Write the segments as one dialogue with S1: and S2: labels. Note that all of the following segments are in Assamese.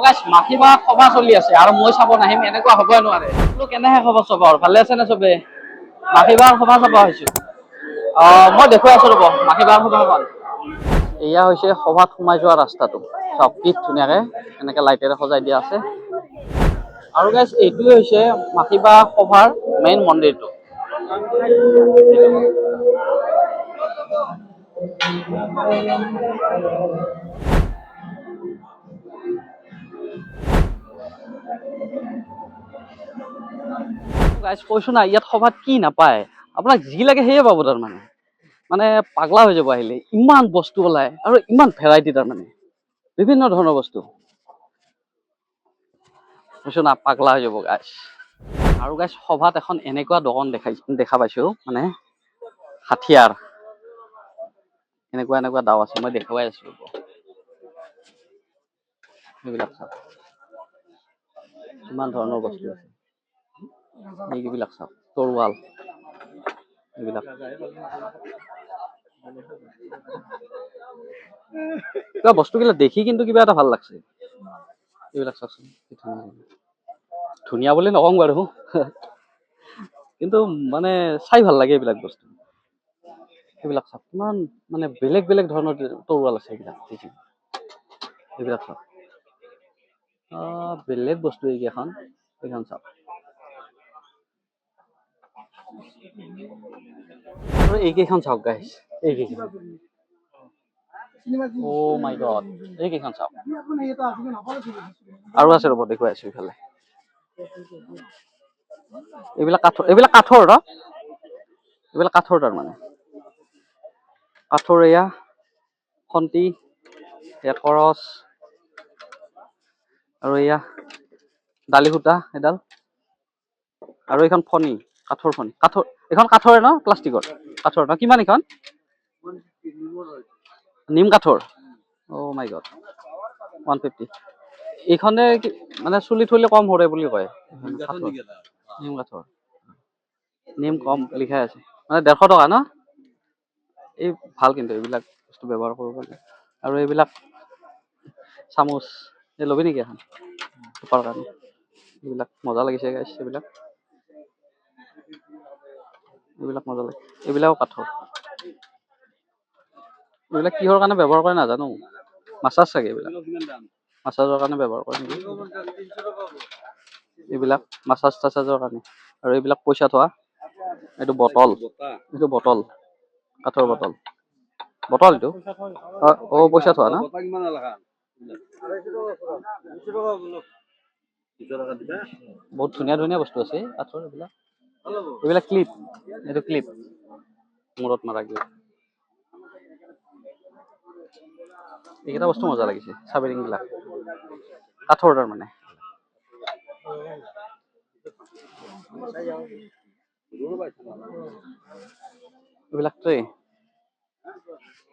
S1: গাইছ মাখি বা সভা চলি আছে আৰু মই চাব নাহিম এনেকুৱা হ'বই নোৱাৰে। বোলো কেনেহে খবৰ চবৰ ভালে আছে নে চবে? মাখি বাৰ সভা চাব আহিছো। মই দেখুৱাই আছো ৰ'ব মাখি বাৰ সভাখন। এয়া হৈছে সভাত সোমাই যোৱা ৰাস্তাটো। চব কি ধুনীয়াকে এনেকে লাইটেৰে সজাই দিয়া আছে। আৰু গাইছ এইটোৱে হৈছে মাখি বা সভাৰ মেইন মন্দিৰটো। গাইছ কৈছো না ইয়াত সভাত কি নাপায় আপোনাক যি লাগে সেয়ে পাব তাৰমানে। মানে পাগলা হৈ যাব আহিলে ইমান বস্তু ওলাই আৰু ইমান ভেৰাইটি তাৰমানে বিভিন্ন ধৰণৰ বস্তু কৈছো না পাগলা হৈ যাব গাইছ। আৰু গাইছ সভাত এখন এনেকুৱা দোকান দেখা পাইছো মানে হাথিয়াৰ এনেকুৱা দাও আছে মই দেখুৱাই আছো এইবিলাক চাওক কিমান ধৰণৰ বস্তু আছে এইবিলাক চাওক তৰোৱাল এইবিলাক কিবা বস্তুবিলাক দেখি কিন্তু কিবা এটা ভাল লাগছে এইবিলাক চাওকচোন ধুনীয়া বুলি নকওঁ বাৰু কিন্তু মানে চাই ভাল লাগে এইবিলাক বস্তু এইবিলাক চাওক কিমান মানে বেলেগ বেলেগ ধৰণৰ তৰোৱাল আছে এইবিলাক চাওক বেলেগ বস্তু এইকেইখন চাওক আৰু এইকেইখন চাওক গাইছ এইকেইখন অ' মাই গড এইকেইখন চাওক আৰু আছে ৰ'ব দেখুৱাই আছো ইফালে এইবিলাক কাঠৰ ন এইবিলাক কাঠৰ তাৰমানে কাঠৰ এয়া খন্তি এয়া কৰচ আৰু এয়া দালি সূতা এডাল আৰু এইখন ফণি কাঠৰ ফণি এইখন কাঠৰে ন প্লাষ্টিকৰ কাঠৰ ন কিমান এইখন নিম কাঠৰ অ' মাই গড 150 এইখনে মানে চুলি থলে কম সৰে বুলি কয় নিম কাঠৰ নিম কম লিখাই আছে মানে 150 টকা ন এই ভাল কিন্তু এইবিলাক বস্তু ব্যৱহাৰ কৰিব লাগে আৰু এইবিলাক চামুচ এই ল'বি নেকি এখন খোৱাৰ কাৰণে এইবিলাক মজা লাগিছে গাইছ এইবিলাক মজা লাগে এইবিলাকো কাঠৰ এইবিলাক কিহৰ কাৰণে ব্যৱহাৰ কৰে নাজানো মাছাজ চাগে এইবিলাক মাছাজৰ কাৰণে ব্যৱহাৰ কৰে নেকি এইবিলাক মাছাজ টাছাজৰ কাৰণে আৰু এইবিলাক পইচা থোৱা এইটো বটল কাঠৰ বটল এইটো পইচা থোৱা ন বহুত ধুনীয়া বস্তু আছে কাঠৰ এইবিলাক ক্লিপ এইটো ক্লিপ মূৰত মাৰা এইকেইটা বস্তু মজা লাগিছে চাবেৰিং বিলাক কাঠৰ তাৰমানে এইবিলাক ট্ৰে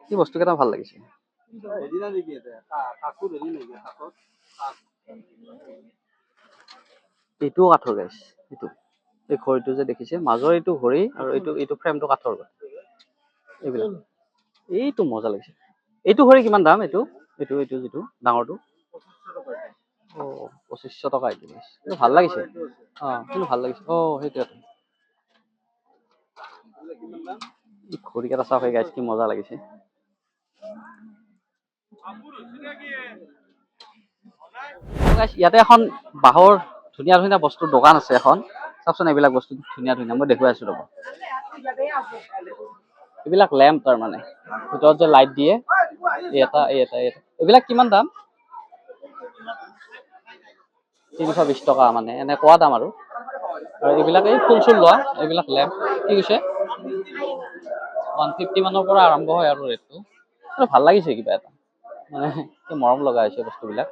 S1: কি বস্তু কেইটা ভাল লাগিছে এইটোও কাঠৰ গাইছ এইটো এই ঘড়ীটো যে দেখিছে মাজৰ এইটো ঘড়ী আৰু এইটো ফ্ৰেমটো কাঠৰ এইবিলাক এইটো মজা লাগিছে এইটো ঘড়ী কিমান দাম এইটো যিটো ডাঙৰটো 2500 টকা এইটো ভাল লাগিছে কিন্তু ভাল লাগিছে সেইটোৱে ঘড়ী কেইটা চাওক গাইছ কি মজা লাগিছে ইয়াতে এখন বাঁহৰ ধুনীয়া বস্তুৰ দোকান আছে এখন চাওকচোন এইবিলাক বস্তু ধুনীয়া মই দেখুৱাই আছো ৰ'ব এইবিলাক লেম্প তাৰমানে ভিতৰত যে লাইট দিয়ে এটা এইবিলাক কিমান দাম 320 টকা মানে এনে কোৱা দাম আৰু এইবিলাক এই ফুল চুল লোৱা এইবিলাক লেম্প কি কৈছে 150 মানৰ পৰা আৰম্ভ হয় আৰু ৰেটটো ভাল লাগিছে কিবা এটা মানে মৰম লগা হৈছে বস্তুবিলাক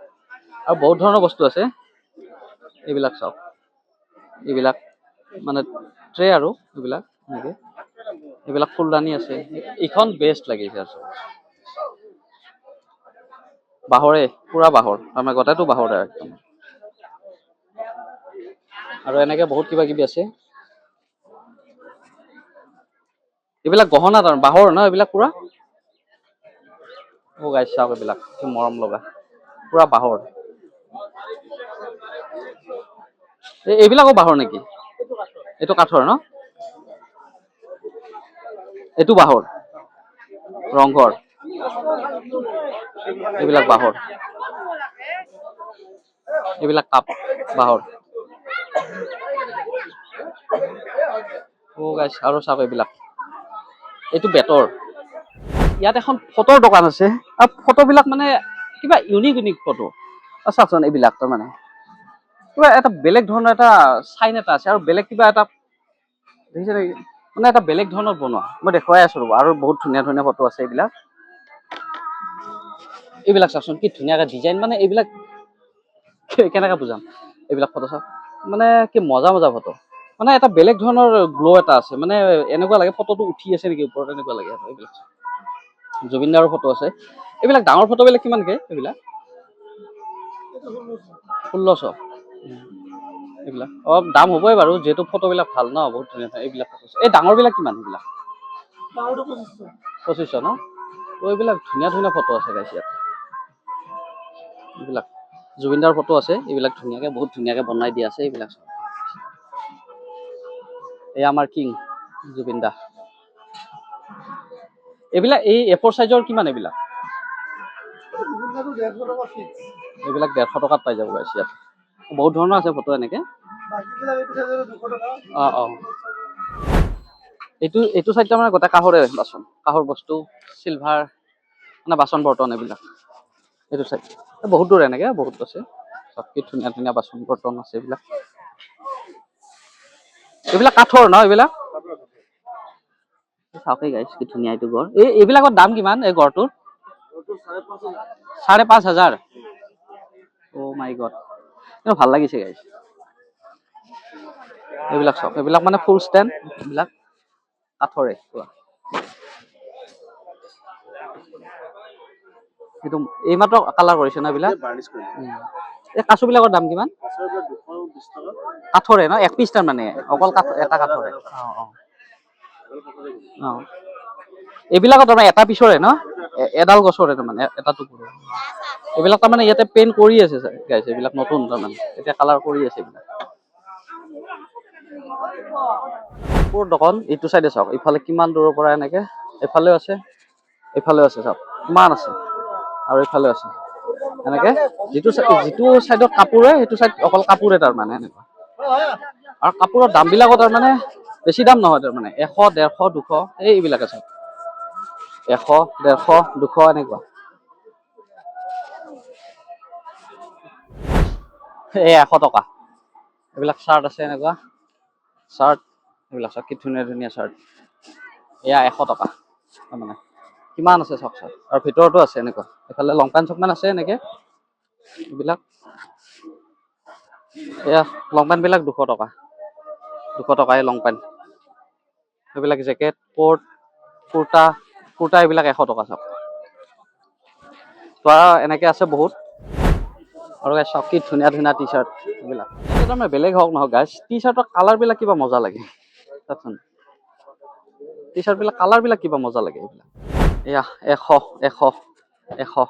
S1: আৰু বহুত ধৰণৰ বস্তু আছে এইবিলাক চাওক এইবিলাক মানে ট্ৰে আৰু এইবিলাক ফুলদানি আছে এইখন বেষ্ট লাগিছে বাঁহৰে পুৰা বাঁহৰ আমাৰ গোটেইটো বাঁহৰে একদম আৰু এনেকে বহুত কিবা কিবি আছে এইবিলাক গহনা তাৰ বাঁহৰ ন এইবিলাক পুৰা গাইছ চাওক এইবিলাক কি মৰম লগা পুৰা বাঁহৰ এইবিলাকো বাঁহৰ নেকি? এইটো কাঠৰ ন? এইটো বাঁহৰ ৰংঘৰ, এইবিলাক বাঁহৰ, এইবিলাক কাপ বাঁহৰ। গাইছ আৰু চাওক এইবিলাক, এইটো বেতৰ। ইয়াত এখন ফটোৰ দোকান আছে আৰু ফটোবিলাক মানে কিবা ইউনিক ফটো। চাওকচোন এইবিলাক তাৰমানে কিবা এটা বেলেগ ধৰণৰ এটা চাইন এটা আছে আৰু বেলেগ কিবা এটা দেখিছে নেকি? মানে এটা বেলেগ ধৰণৰ বনোৱা। মই দেখুৱাই আছো ৰ'ব, আৰু বহুত ধুনীয়া ফটো আছে এইবিলাক। এইবিলাক চাওকচোন কি ধুনীয়াকে ডিজাইন, মানে এইবিলাক কেনেকে বুজাম, এইবিলাক ফটো চাওক মানে কি মজা ফটো। মানে এটা বেলেগ ধৰণৰ গ্ল' এটা আছে, মানে এনেকুৱা লাগে ফটোটো উঠি আছে নেকি ওপৰত, এনেকুৱা লাগে। এইবিলাক জুবিন দাৰৰ ফটো আছে। এইবিলাক ডাঙৰ ফটোবিলাক কিমানকে? এইবিলাক 1600। এইবিলাক দাম হ'বই বাৰু, যিহেতু ফটোবিলাক ভাল ন, বহুত ধুনীয়া। এইবিলাক এই ডাঙৰ বিলাক কিমান? এইবিলাক 2500 ন? ত' এইবিলাক ধুনীয়া ফটো আছে গাইছ ইয়াত। এইবিলাক জুবিন দাৰ ফটো আছে, এইবিলাক ধুনীয়াকে বহুত ধুনীয়াকে বনাই দিয়া আছে। এইবিলাক এই আমাৰ কিং জুবিন দা। এইবিলাক এই A4 সাইজৰ কিমান? এইবিলাক 150 টকাত পাই যাব গাইছ ইয়াত। বহুত ধৰণৰ আছে ফটো এনেকে। এইটো চাইড মানে গোটেই কাঁহৰে বাচন, কাঁহৰ বস্তু, চিলভাৰ মানে বাচন বৰ্তন এইবিলাক। এইটো চাইড বহুত দূৰ এনেকে বহুত আছে, চব কি ধুনীয়া বাচন বৰ্তন আছে। এইবিলাক কাঠৰ ন? এইবিলাক চাওকেই গাইছ কি ধুনীয়া এইটো গড়। এইবিলাকৰ দাম কিমান? এই গড়টোৰ 5500। অ' মাই গড, ভাল লাগিছে গাইছ। এইবিলাক চাওক, এইবিলাক মানে ফুল ষ্টেণ্ড, এইবিলাক কাঠৰে। সেইটো এইমাত্ৰ কালাৰ কৰিছে ন এইবিলাক? এই কাচু বিলাকৰ দাম কিমান? কাঠৰে ন? এক পিচ তাৰ মানে অকল কাঠ, এটা কাঠৰে। এইবিলাকত তাৰমানে এটা পিছৰে ন? এডাল গছৰে তাৰমানে এটা টুকুৰা। এইবিলাক তাৰমানে ইয়াতে পেইণ্ট কৰি আছে গাইছ, এইবিলাক নতুন তাৰমানে এতিয়া কালাৰ কৰি আছে এইবিলাক। দোকান এইটো চাইডে চাওক, ইফালে কিমান দূৰৰ পৰা এনেকে এইফালেও আছে, এইফালেও আছে, চাওক কিমান আছে, আৰু এইফালে আছে এনেকে। যিটো চাইডত কাপোৰে, সেইটো চাইড অকল কাপোৰে তাৰমানে এনেকুৱা। আৰু কাপোৰৰ দাম বিলাকো তাৰমানে বেছি দাম নহয়, তাৰমানে 100, 150, 200 এইবিলাক আছে। 100, 150, 200 এনেকুৱা। 100 টকা। এইবিলাক চাৰ্ট আছে এনেকুৱা চাৰ্ট, এইবিলাক চাৰ্ট কি ধুনীয়া চাৰ্ট। 100 টকা তাৰমানে কিমান আছে চাওক চাৰ্ট, আৰু ভিতৰতো আছে এনেকুৱা। এইফালে লং পেণ্ট চং পেণ্ট আছে এনেকে। এইবিলাক লং পেণ্ট বিলাক 200 টকা। 200 টকা এই লং পেণ্ট। এইবিলাক জেকেট, কোট, কুৰ্তা এইবিলাক 100 টকা চাওক। এনেকে আছে বহুত। আৰু চাওক কি ধুনীয়া টি চাৰ্ট। এইবিলাক তাৰমানে বেলেগ হওক নহওক গাইছ, টি চাৰ্টৰ কালাৰ বিলাক কিবা মজা লাগে। টি চাৰ্ট বিলাক কালাৰ বিলাক কিবা মজা লাগে। এইবিলাক 100।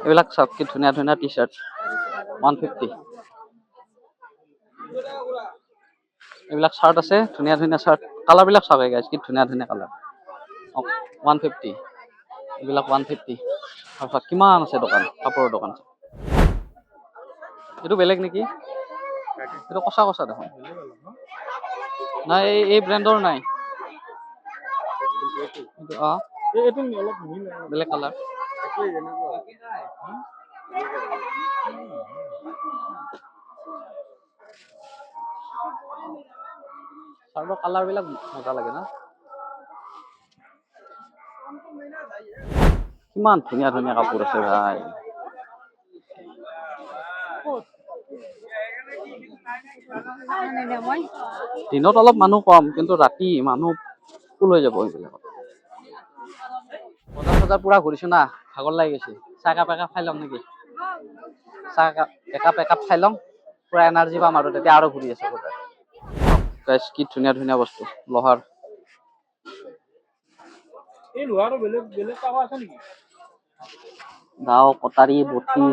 S1: এইবিলাক চাওক কি ধুনীয়া টি চাৰ্ট 150। এইবিলাক চাৰ্ট আছে, ধুনীয়া চাৰ্ট। কালাৰ বিলাক চাওক গাইছ কি ধুনীয়া কালাৰ। 150। এইবিলাক 150। তাৰপিছত কিমান আছে দোকান, কাপোৰৰ দোকান। এইটো বেলেগ নেকি? এইটো কচা দেখোন। নাই এই ব্ৰেণ্ডৰ নাই। বেলেগ কালাৰ। চাৰ্টৰ কালাৰ বিলাক মজা লাগে ন? কিমান ধুনীয়া কাপোৰ আছে ভাই। দিনত অলপ মানুহ কম, কিন্তু ৰাতি মানুহ ফুল হৈ যাব এইবিলাকত। বজাৰ পুৰা ঘূৰিছো না, ভাগৰ লাগি গৈছে। চাহ একাপ খাই লম নেকি? চাহ একাপ খাই লম, পুৰা এনাৰ্জি পাম আৰু তেতিয়া আৰু ঘূৰি আছো। গাইছ কি ধুনীয়া বস্তু লোহাৰ। দাও, কটাৰী, বঠি।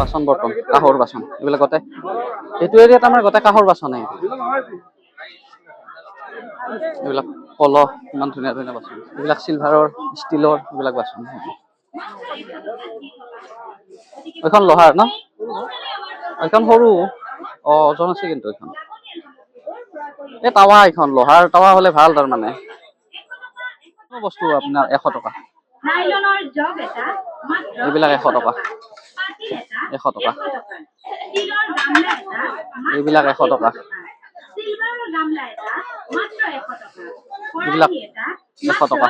S1: বাচন বৰ্তন কাঁহৰ বাচন এইবিলাক গোটেই এইটো এৰিয়াত আমাৰ গোটেই কাঁহৰ বাচনে এইবিলাক কলহ ইমান ধুনীয়া ধুনীয়া বাচন এইবিলাক চিলভাৰৰ ষ্টীলৰ এইবিলাক বাচন এইখন লোহাৰ ন এইখন সৰু ওজন আছে কিন্তু এইখন এই টাৱা এইখন লোহাৰ টাৱা হলে ভাল তাৰমানে বস্তু আপোনাৰ 100 টকা এইবিলাক 100 টকা 100 টকা এইবিলাক 100 টকা এইবিলাক 100 টকা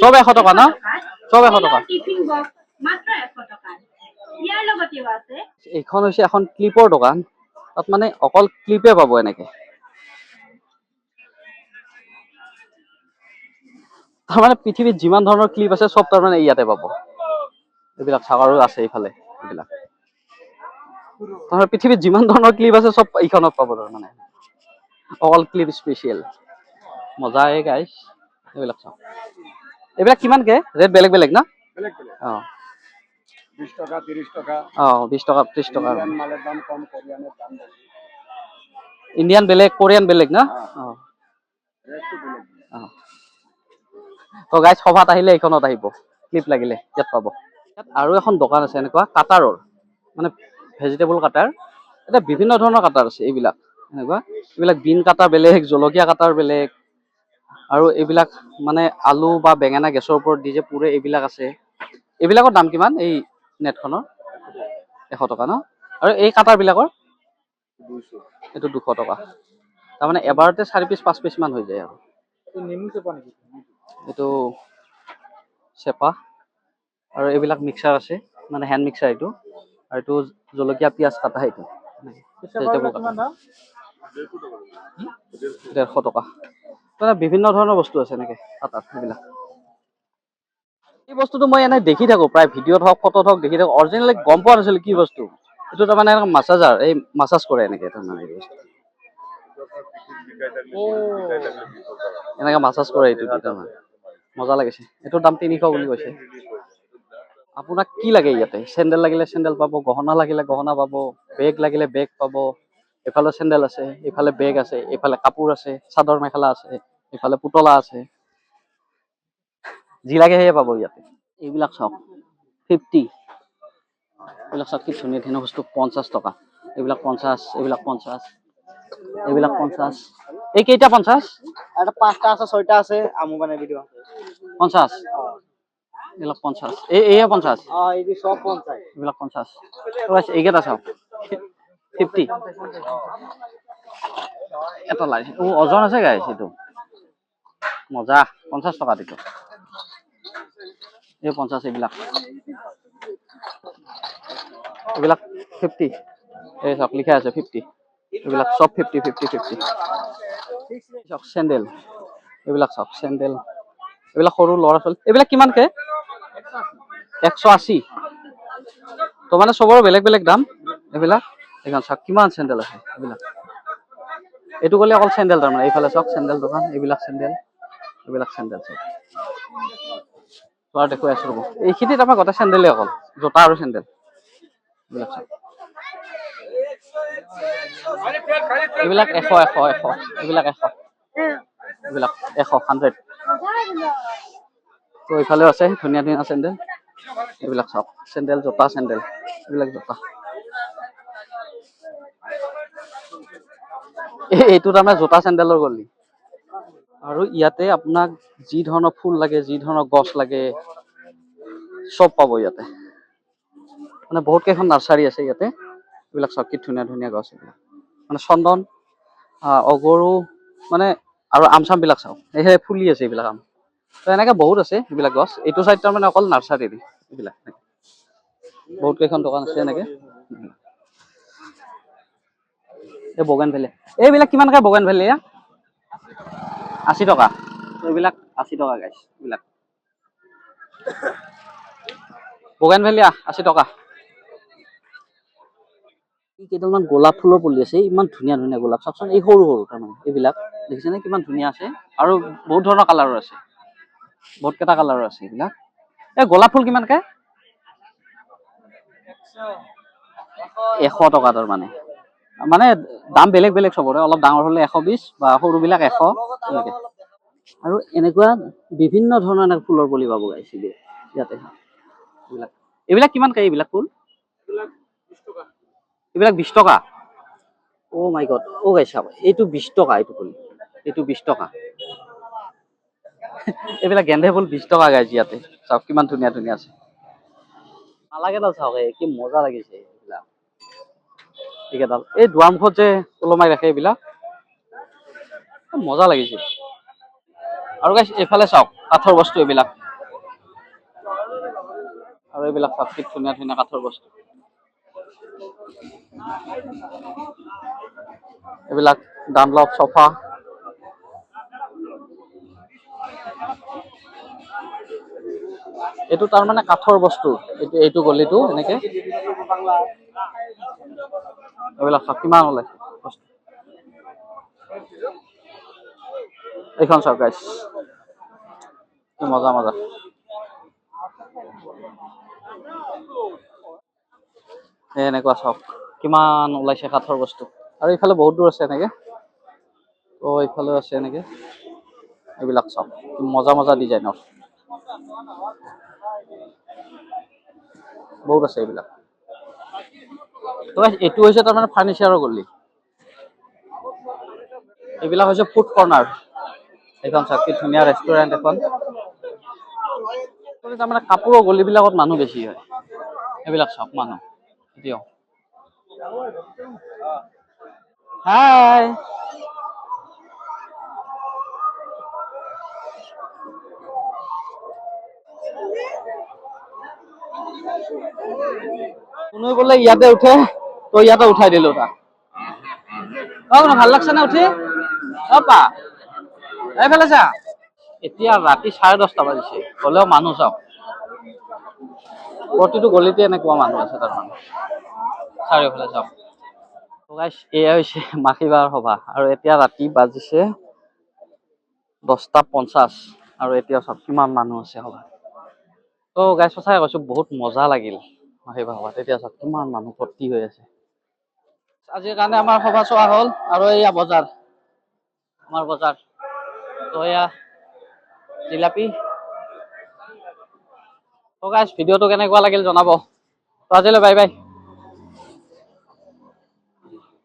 S1: সব 100 টকা ন সব 100 টকা এইখন হৈছে এখন ক্লিপৰ দোকান তাত মানে অকল ক্লিপে পাব এনেকে তাৰমানে পৃথিৱীত যিমান ধৰণৰ ক্লিপ আছে সব তাৰমানে ইয়াতে পাব এইবিলাক ছাগাৰো আছে এইফালে এইবিলাক তাৰমানে পৃথিৱীত যিমান ধৰণৰ ক্লিপ আছে সব এইখনত পাব তাৰমানে অকল ক্লিপ স্পেচিয়েল মজা গাইছ এইবিলাক চাওক এইবিলাক কিমানকে ৰেট বেলেগ বেলেগ না বেলেগ বেলেগ 20 টকা 30 টকা 20 টকা 30 টকা মালের দাম কম কোরিয়ানের দাম বেশি ইন্ডিয়ান বেলেগ কোরিয়ান বেলেগ না রেটটো বেলেগ তো গাইছ সভাত আহিলে এইখনত আহিব ক্লিপ লাগিলে ইয়াত পাব আৰু এখন দোকান আছে এনেকুৱা কাটাৰৰ মানে ভেজিটেবল কাটাৰ এটা বিভিন্ন ধৰণৰ কাটাৰ আছে এইবিলাক এনেকুৱা এইবিলাক বিন কাটা বেলেগ জলকীয়া কাটাৰ বেলেগ আৰু এইবিলাক মানে আলু বা বেঙেনা গেছৰ ওপৰত দি যে পুৰে এইবিলাক আছে এইবিলাকৰ দাম কিমান এই নেটখনৰ 100 টকা ন আৰু এই কাটাৰ বিলাকৰ 200 এইটো 200 টকা তাৰমানে এবাৰতে 4 পিস 5 পিস মান হৈ যায় আৰু নেমু চেপা নেকি এইটো চেপা আৰু এইবিলাক মিক্সাৰ আছে মানে হ্যান্ড মিক্সাৰ এইটো আৰু এইটো জলকীয়া পিয়াজ কাটা এইটো কিমান দাম 150 টকা মানে বিভিন্ন ধৰণৰ বস্তু আছে এনেকে কাটাৰ এইবিলাক এই বস্তুটো মই এনে দেখি থাকো প্ৰায় ভিডিঅ'ত হওক ফটোত হওক দেখি থাকো অৰিজিনেলি গম পোৱা নাছিলো কি বস্তু এইটো তাৰমানে মাছাজাৰ এই মাছাজ কৰে এনেকে তাৰমানে এই বস্তু এনেকে মাছাজ কৰে এইটো তাৰমানে মজা লাগিছে এইটোৰ দাম 300 বুলি কৈছে আপোনাক কি লাগে ইয়াতে চেন্ডেল লাগিলে চেন্ডেল পাব গহনা লাগিলে গহনা পাব বেগ লাগিলে বেগ পাব এফালে চেন্ডেল আছে এফালে বেগ আছে এফালে কাপোৰ আছে চাদৰ মেখেলা আছে এফালে পুতলা আছে যি লাগে সেয়ে পাব ইয়াতে এইবিলাক চাওক 50 এইবিলাক চাওক কি ধুনীয়া ধুনীয়া বস্তু 50 টকা এইবিলাক 50 এইবিলাক 50 এইবিলাক 50 এই কেইটা 50 এটা পাঁচটা আছে ছয়টা আছে আমু বানাই দিও 50 এইবিলাক 50 এই 50 এই সব 50 এইবিলাক 50 তো আছে এইকেইটা চাওক 50 এটা লাই ওজন আছে গাইছ এইটো মজা 50 টকা দিটো এই 50 এইবিলাক 50 এই সব লিখা আছে 50 এইবিলাক সব 50 50 50 সব স্যান্ডেল এইবিলাক সব স্যান্ডেল এইবিলাক সৰু লৰা ছোৱালী এইবিলাক কিমানকে 180 তো মানে সবৰ বেলেগ বেলেগ দাম এইবিলাক এখন সব কিমান স্যান্ডেল আছে এইবিলাক এটু গলে অকল স্যান্ডেল তাৰমানে এইফালে সব স্যান্ডেল দোকান এইবিলাক স্যান্ডেল সব তোৰ দেখো আছো এইখিনিত আমাৰ গটা স্যান্ডেলে অকল জোতা আৰু স্যান্ডেল এইবিলাক 100 এইবিলাক 100 তো এইফালে আছে ধুনীয়া ধুনীয়া স্যান্ডেল এইবিলাক সব স্যান্ডেল জোতা স্যান্ডেল এইবিলাক জোতা এইটো তাৰমানে জোতা স্যান্ডেলৰ গলি আৰু ইয়াতে আপোনাক যি ধৰণৰ ফুল লাগে যি ধৰণৰ গছ লাগে সব পাব ইয়াতে মানে বহুত কেইখন নাৰ্সাৰী আছে ইয়াতে এইবিলাক সব কি ধুনীয়া ধুনীয়া গছ মানে চন্দন অগৰু মানে আৰু আমচাম বিলাক চাও এই ফুলি আছে এইবিলাক আম তো এনেকে বহুত আছে এইবিলাক গছ এইটো সাইড তাৰ মানে অকল নাৰ্সাৰী এইবিলাক বহুত কেইখন দোকান আছে এনেকে এই বগেনভেলিয়া এইবিলাক কিমানকে বগেনভেলিয়া 80 টকা এইবিলাক 80 টকা গাইছ এইবিলাক বগেনভেলিয়া 80 টকা এই কেইডালমান গোলাপ ফুলৰ পুলি আছে ইমান ধুনীয়া ধুনীয়া গোলাপ চাওকচোন এই সৰু সৰু তাৰমানে এইবিলাক দেখিছেনে কিমান ধুনীয়া আছে আৰু বহুত ধৰণৰ কালাৰৰ আছে বহুত কেইটা কালাৰৰ আছে এইবিলাক। এই গোলাপ ফুল কিমানকে? 100 টকা তাৰ মানে। মানে দাম বেলেগ বেলেগ চবৰে, অলপ ডাঙৰ হলে 120 বা সৰুবিলাক 100 এনেকে। আৰু এনেকুৱা বিভিন্ন ধৰণৰ এনেকে ফুলৰ পুলি পাব গাইছ ইয়াতে। এইবিলাক কিমানকে এইবিলাক ফুল? এইবিলাক 20 টকা। অ মাই গড, অ গাইছ চাব, এইটো 20 টকা, এইটো ফুল, এইটো 20 টকা। এইবিলাক গেন্ধে ফুল 20 টকা গাইছ ইয়াতে। চাওক কিমান ধুনীয়া ধুনীয়া আছে। নালাগেডাল চাওক, কি মজা লাগিছে এইবিলাক। এইকেইডাল এই দুৱাৰমুখত যে ওলমাই ৰাখে এইবিলাক, মজা লাগিছে। আৰু গাইছ এইফালে চাওক কাঠৰ বস্তু এইবিলাক। আৰু এইবিলাক চাওক কি ধুনীয়া ধুনীয়া কাঠৰ বস্তু। এইবিলাক ডানলপ চফা। এইটো তাৰমানে কাঠৰ বস্তু, এইটো গলিটো এনেকে। এইবিলাক চাওক কিমান ওলাইছে বস্তু। এইখন চাওক গাইছ, কি মজা মজা। এনেকুৱা চাওক কিমান ওলাইছে কাঠৰ বস্তু। আৰু এইফালে বহুত দূৰ আছে এনেকে। অ এইফালেও আছে এনেকে। এইবিলাক চাওক মজা মজা ডিজাইনৰ। বহুত আছে এইবিলাক। এইটো হৈছে তাৰমানে ফাৰ্নিচাৰৰ গলি। এইবিলাক হৈছে ফুড কৰ্ণাৰ। এইখন চাওক কি ধুনীয়া ৰেষ্টুৰেণ্ট এখন। তাৰমানে কাপোৰৰ গলিবিলাকত মানুহ বেছি হয়। এইবিলাক চাওক মানুহ এতিয়াও। হাই। কোনে বোলে ইয়াতে উঠে, তো ইয়াতে উঠাই দিলো তাক। ভাল লাগছে না উঠি? অপা এইফালে চা। এতিয়া ৰাতি 10:30 বাজিছে, হলেও মানুহ চাওক। প্ৰতিটো গলিতে এনেকুৱা মানুহ আছে তাৰমানে। চাৰিওফালে চাওক। গাইছ এয়া হৈছে মাখিবাৰ সভা, আৰু এতিয়া ৰাতি বাজিছে 10:50, আৰু এতিয়া চাওক কিমান মানুহ আছে সভা। তো গাইছ সঁচাই কৈছো বহুত মজা লাগিল মাখিবা সভাত। এতিয়া চাওক কিমান মানুহ ভৰ্তি হৈ আছে। আজিৰ কাৰণে আমাৰ সভা চোৱা হ'ল, আৰু এয়া বজাৰ, আমাৰ বজাৰ। তো এয়া জিলাপি। তো গাইছ ভিডিঅ'টো কেনেকুৱা লাগিল জনাব। তো আজিলৈ বাই বাই।